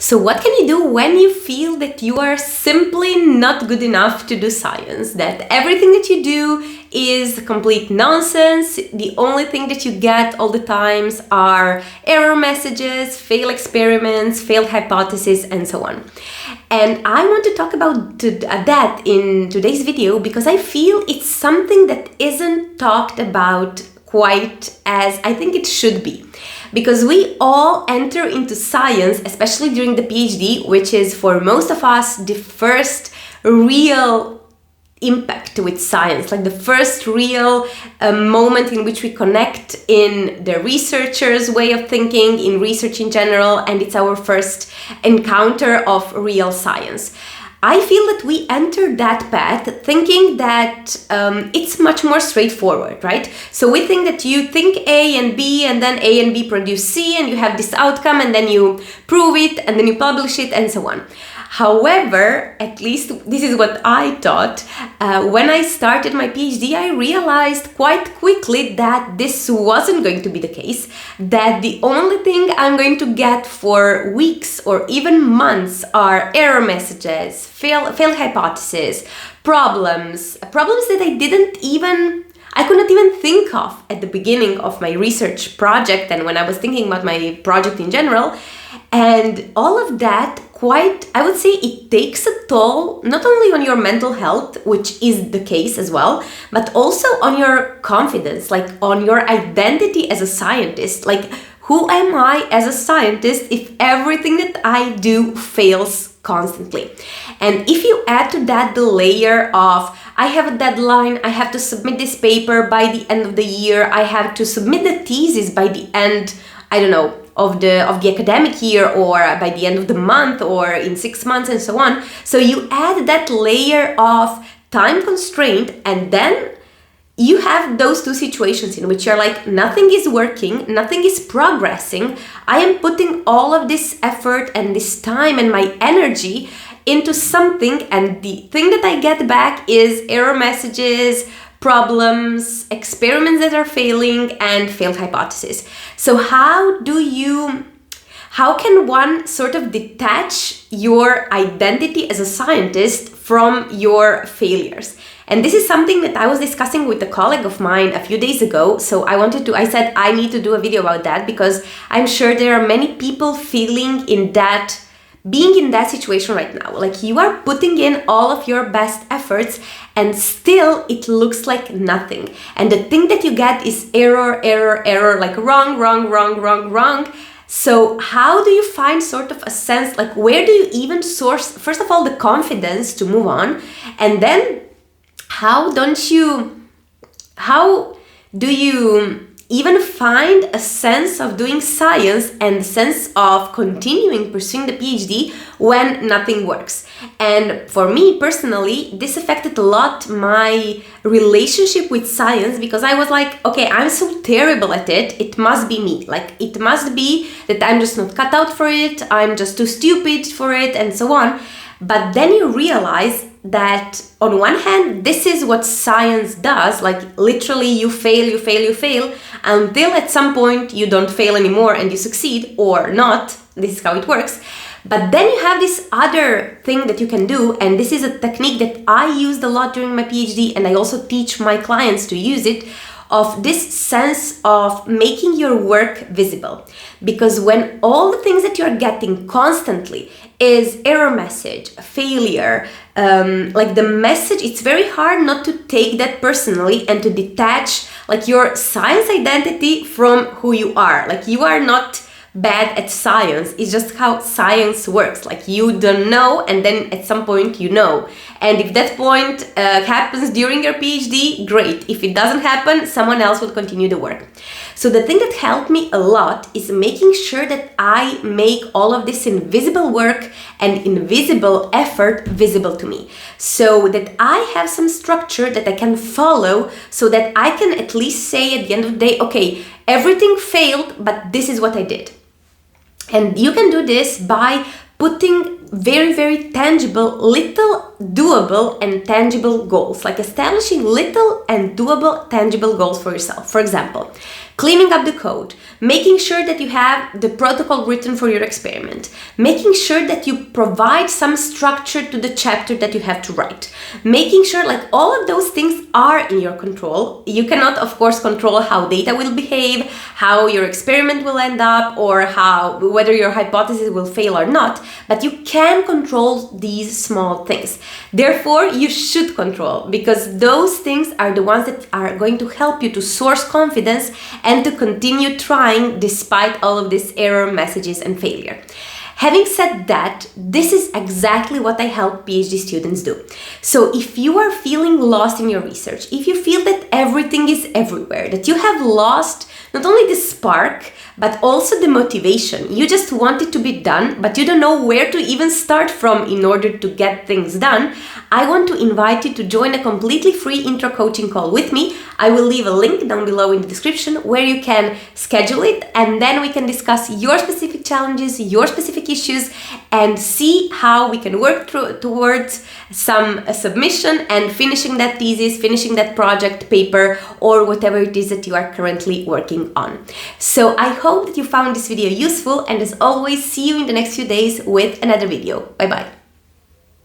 So what can you do when you feel that you are simply not good enough to do science? That everything that you do is complete nonsense. The only thing that you get all the times are error messages, failed experiments, failed hypotheses, and so on. And I want to talk about that in today's video because I feel it's something that isn't talked about quite as I think it should be. Because we all enter into science, especially during the PhD, which is for most of us the first real impact with science, like the first real moment in which we connect in the researcher's way of thinking, in research in general, and it's our first encounter of real science. I feel that we enter that path thinking that it's much more straightforward, right? So we think that you think A and B, and then A and B produce C, and you have this outcome, and then you prove it, and then you publish it, and so on. However, at least this is what I thought. When I started my PhD, I realized quite quickly that this wasn't going to be the case, that the only thing I'm going to get for weeks or even months are error messages, failed hypotheses, problems that I could not even think of at the beginning of my research project and when I was thinking about my project in general. And all of that I would say it takes a toll, not only on your mental health, which is the case as well, but also on your confidence, like on your identity as a scientist. Like, who am I as a scientist if everything that I do fails constantly? And if you add to that the layer of, I have a deadline, I have to submit this paper by the end of the year, I have to submit the thesis by the end, I don't know, of the academic year, or by the end of the month, or in 6 months, and so on. So you add that layer of time constraint, and then you have those two situations in which you're like, nothing is working, nothing is progressing. I am putting all of this effort and this time and my energy into something, and the thing that I get back is error messages, problems, experiments that are failing, and failed hypotheses. So how can one sort of detach your identity as a scientist from your failures? And this is something that I was discussing with a colleague of mine a few days ago. So I said I need to do a video about that because I'm sure there are many people being in that situation right now. Like, you are putting in all of your best efforts and still it looks like nothing. And the thing that you get is error, like wrong. So how do you find sort of a sense, like where do you even source, first of all, the confidence to move on? And then how do you even find a sense of doing science and a sense of continuing pursuing the PhD when nothing works? And for me personally, this affected a lot my relationship with science, because I was like, okay, I'm so terrible at it, it must be me. Like, it must be that I'm just not cut out for it, I'm just too stupid for it, and so on. But then you realize that on one hand, this is what science does, like literally you fail until at some point you don't fail anymore and you succeed, or not. This is how it works. But then you have this other thing that you can do, and this is a technique that I used a lot during my PhD, and I also teach my clients to use it, of this sense of making your work visible. Because when all the things that you're getting constantly is error message, failure, like the message, it's very hard not to take that personally and to detach like your science identity from who you are. Like, you are not bad at science, it's just how science works. Like, you don't know, and then at some point you know, and if that point happens during your PhD, great. If it doesn't happen, someone else will continue the work. So the thing that helped me a lot is making sure that I make all of this invisible work and invisible effort visible to me, so that I have some structure that I can follow, so that I can at least say at the end of the day, okay, everything failed, but this is what I did. And you can do this by putting very, very tangible, little doable and tangible goals, like establishing little and doable, tangible goals for yourself. For example, cleaning up the code, making sure that you have the protocol written for your experiment, making sure that you provide some structure to the chapter that you have to write, making sure like all of those things are in your control. You cannot, of course, control how data will behave, how your experiment will end up, or whether your hypothesis will fail or not, but you can control these small things. Therefore, you should control, because those things are the ones that are going to help you to source confidence and to continue trying despite all of these error messages and failure. Having said that, this is exactly what I help PhD students do. So if you are feeling lost in your research, if you feel that everything is everywhere, that you have lost not only the spark, but also the motivation, you just want it to be done, but you don't know where to even start from in order to get things done, I want to invite you to join a completely free intro coaching call with me. I will leave a link down below in the description where you can schedule it, and then we can discuss your specific challenges, your specific issues, and see how we can work towards some submission and finishing that thesis, finishing that project, paper, or whatever it is that you are currently working on. So I hope that you found this video useful, and as always, see you in the next few days with another video. Bye bye.